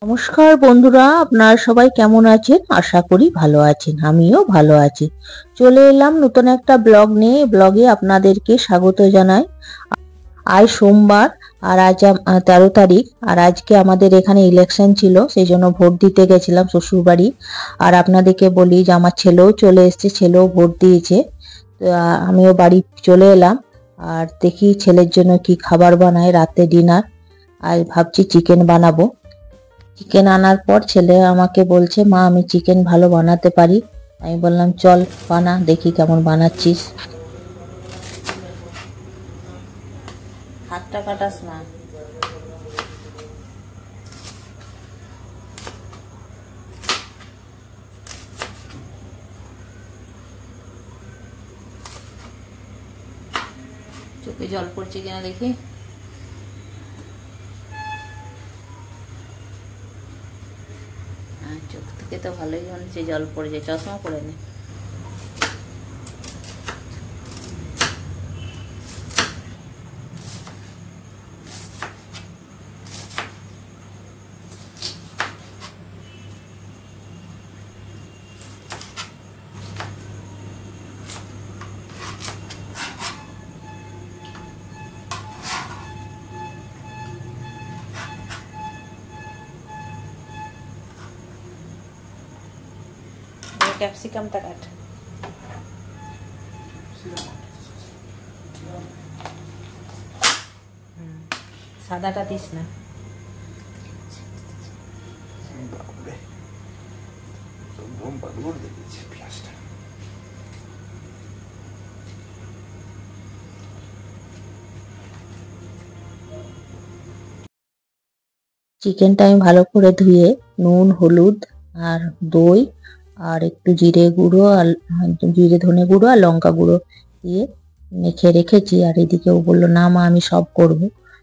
নমস্কার বন্ধুরা, আপনারা সবাই কেমন আছেন? আশা করি ভালো আছেন। আমিও ভালো আছি। চলে এলাম নতুন একটা ব্লগ নিয়ে। ব্লগে আপনাদেরকে স্বাগত জানাই। আজ সোমবার আর আজ 13 তারিখ। আর আজকে আমাদের এখানে ইলেকশন ছিল, সেই জন্য ভোট দিতে গেছিলাম শ্বশুর বাড়ি। আর আপনাদেরকে বলি যে আমার ছেলেও চলে এসছে, ছেলেও ভোট দিয়েছে। তো আমিও বাড়ি চলে এলাম। আর দেখি ছেলের জন্য কি খাবার বানায় রাতে ডিনার। আজ ভাবছি চিকেন বানাবো। চিকেন আনার পর ছেলে আমাকে বলছে, মা আমি চিকেন ভালো বানাতে পারি। আমি বললাম চল বানা, দেখি কেমন বানাচ্ছিস। হাতটা কাটাস না। চোখে জল পড়ছে কিনা দেখি। চোখ থেকে তো ভালোই হচ্ছে, জল পড়েছে। চশমা পরে নে। ক্যাপসিকামটা কাট। সাদাটা দিস না। চিকেনটা আমি ভালো করে ধুয়ে নুন, হলুদ আর দই আর একটু জিরে গুঁড়ো আর জিরে ধনে গুঁড়ো আর লঙ্কা গুঁড়ো দিয়ে মেখে রেখেছি। আর এদিকে ও বললো না মা আমি সব করব।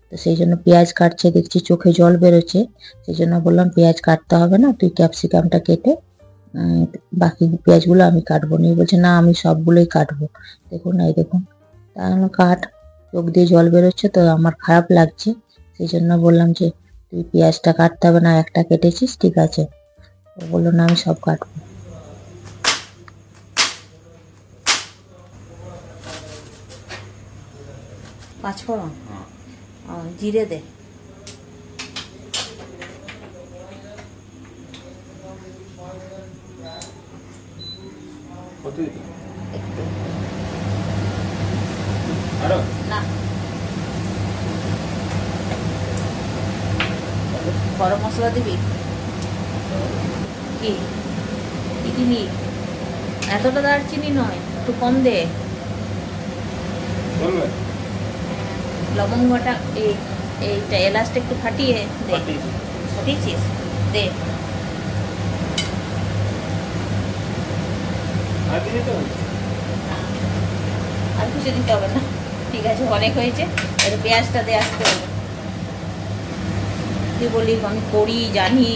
তো সেই জন্য পেঁয়াজ কাটছে, দেখছি চোখে জল বেরোচ্ছে। সেই জন্য বললাম পেঁয়াজ কাটতে হবে না, তুই ক্যাপসিকামটা কেটে বাকি পেঁয়াজগুলো আমি কাটবো। নিয়ে বলছে না আমি সবগুলোই কাটবো। দেখুন এই দেখুন, তাহলে কাট। চোখ দিয়ে জল বেরোচ্ছে তো আমার খারাপ লাগছে। সেই জন্য বললাম যে তুই পেঁয়াজটা কাটতে হবে না, একটা কেটেছিস ঠিক আছে। ও বললো না আমি সব কাটবো। পাঁচফোড়ন, জিরে দে। না গরম মশলা দিবি কি? দিবি এতটা দারচিনি নয়, একটু কম দে। লবঙ্গটা এইটা এলাচটা একটু ফাটিয়ে দে। ফাটিয়েছিস? দে। আর কিছু দিতে হবে না, ঠিক আছে অনেক হয়েছে। এর পেঁয়াজটা দিয়ে আসতে হবে। তুই বলি আমি করি জানি।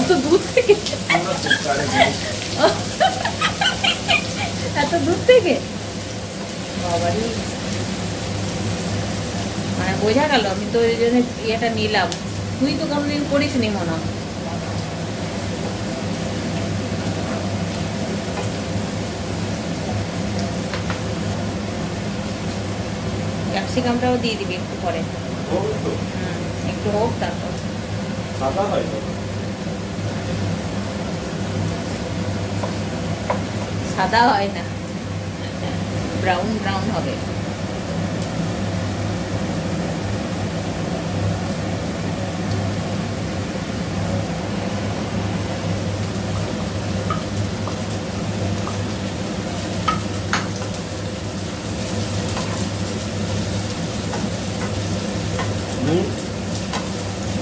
অত দূর থেকে, এত দূর থেকে বাবারি, মানে বোঝা গেল। আমি তো ওই জন্য ইয়েটা নিলাম। তুই তো কোনোদিন করিস নি মনে হয়। ক্যাপসিকামটাও দিয়ে দিবি একটু পরে। একটু হোক তারপর। সাদা হয় না, ব্রাউন ব্রাউন হবে।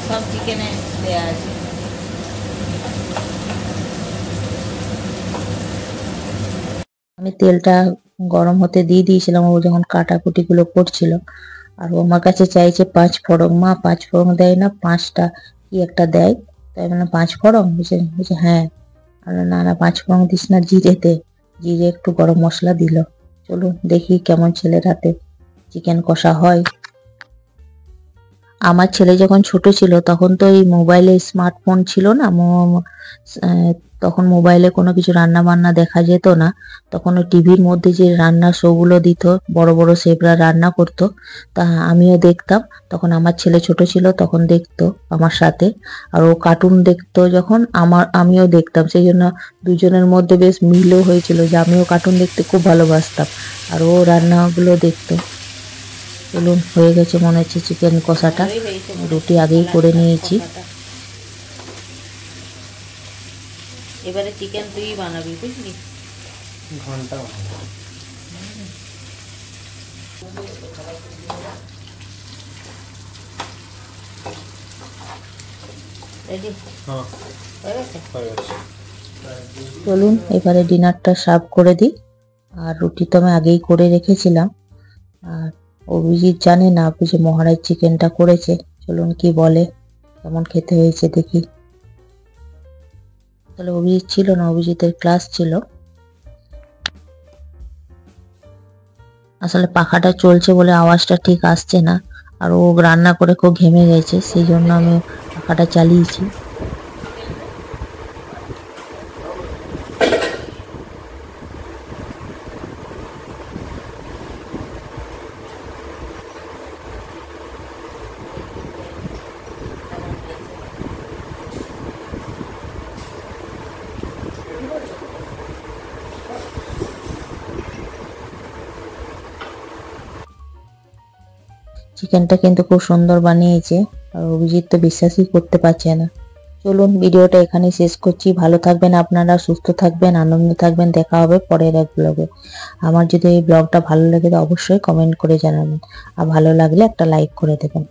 সব চিকেনে দেওয়া আছে। আমি তেলটা গরম হতে দিয়ে দিয়েছিলাম, ও যখন কাটাকুটিগুলো করছিল। আর ও আমার কাছে চাইছে 5 ফোড়ন। মা 5 ফোড়ন দেয় না, 5টা কি একটা দেয়। তাই বললাম 5 ফোড়ন, বলছে হ্যাঁ। না না 5 ফোড়ন দিস না, জিরেতে, জিরে একটু গরম মশলা দিল। চলুন দেখি কেমন ছেলের হাতে চিকেন কষা হয়। আমার ছেলে যখন ছোট ছিল তখন তো এই মোবাইলে স্মার্টফোন ছিল না, তখন মোবাইলে কোনো কিছু রান্না বান্না দেখা যেত না। তখন ওই টিভির মধ্যে যে রান্নার শোগুলো দিত, বড় বড় শেফরা রান্না করতো, তা আমিও দেখতাম। তখন আমার ছেলে ছোট ছিল, তখন দেখতো আমার সাথে। আর ও কার্টুন দেখতো যখন, আমিও দেখতাম, সেই জন্য দুজনের মধ্যে বেশ মিলও হয়েছিল যে আমিও কার্টুন দেখতে খুব ভালোবাসতাম আর ও রান্নাগুলো দেখতো। চলুন হয়ে গেছে মনে হচ্ছে চিকেন কষাটা। রুটি আগেই করে নিয়েছি। এবারে চিকেন তুই বানাবি, বুঝলি? ঘন্টা রেডি? হ্যাঁ হয়ে গেছে। চলুন এবারে ডিনারটা সার্ভ করে দিই। আর রুটি তো আমি আগেই করে রেখেছিলাম। আর অভিজিৎ জানে না যে মহারাজ চিকেনটা করেছে। চলুন কি বলে, কেমন খেতে হয়েছে দেখি। তাহলে অভিজিৎ ছিল না, অভিজিতের ক্লাস ছিল। আসলে পাখাটা চলছে বলে আওয়াজটা ঠিক আসছে না। আর ও রান্না করে খুব ঘেমে গেছে, সেই জন্য আমি পাখাটা চালিয়েছি। চিকেনটা কিন্তু খুব সুন্দর বানিয়েছে। আর অভিজিৎ তো বিশ্বাসই করতে পারছে না। চলুন ভিডিওটা এখানে শেষ করছি। ভালো থাকবেন আপনারা, সুস্থ থাকবেন, আনন্দ থাকবেন। দেখা হবে পরের এক ব্লগে। আমার যদি এই ব্লগটা ভালো লাগে তো অবশ্যই কমেন্ট করে জানাবেন। আর ভালো লাগলে একটা লাইক করে দেবেন।